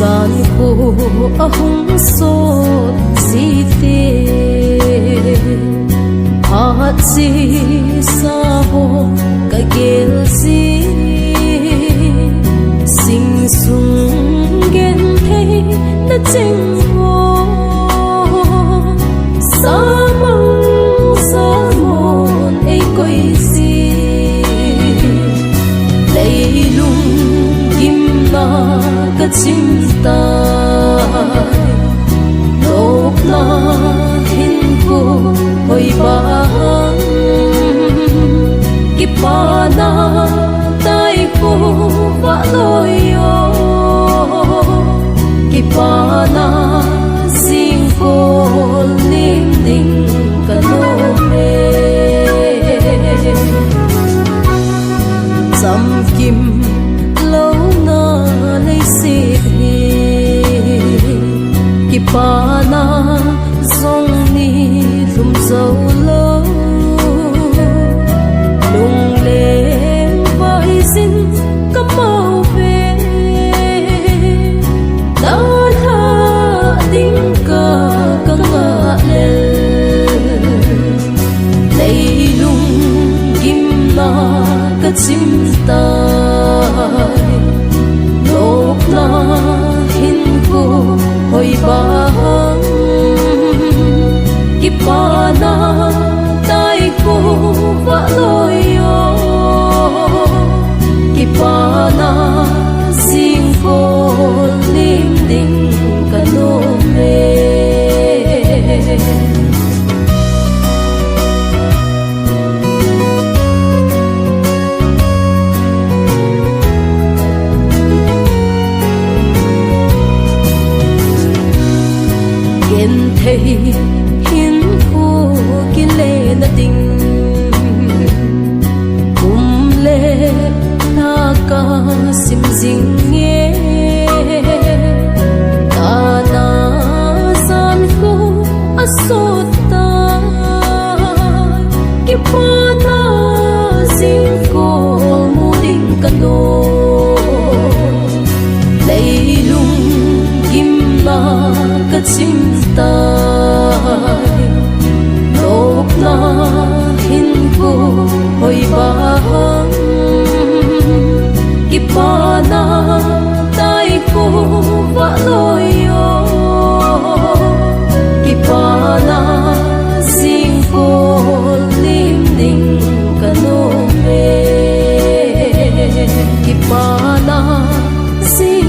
san ko ahong sot zite hat si saho kagel si sing sung gen thei na cheng ho samong samon ei koi si leilung kim na ka chim ta lok na hin ko hoi ba ki pa na tai ko va loi yo ki pa na sing ko lim ding ka lo me sam kim lo na lấy si ki pa na zong ni lum dâu lâu lung lên vai xin cắm mau về đã tha tiếng ca ca ngạ lên lấy lung kim na ca chim tai lok na hin ko hoi bang ki pa na tai ko va loi yo ki pa na sing ko lim ding ka no me thầy hiến khu ki lệ na tình cùng lệ na ca sim ding nghe ta na san khu asot ta ki pa na sing ko mu ding ka no leilung kim na ka chim tai lok na hin ko hoi bang ki pa na tai ko va loi yo ki pa na sing ko lim ding ka no me ki pa na sing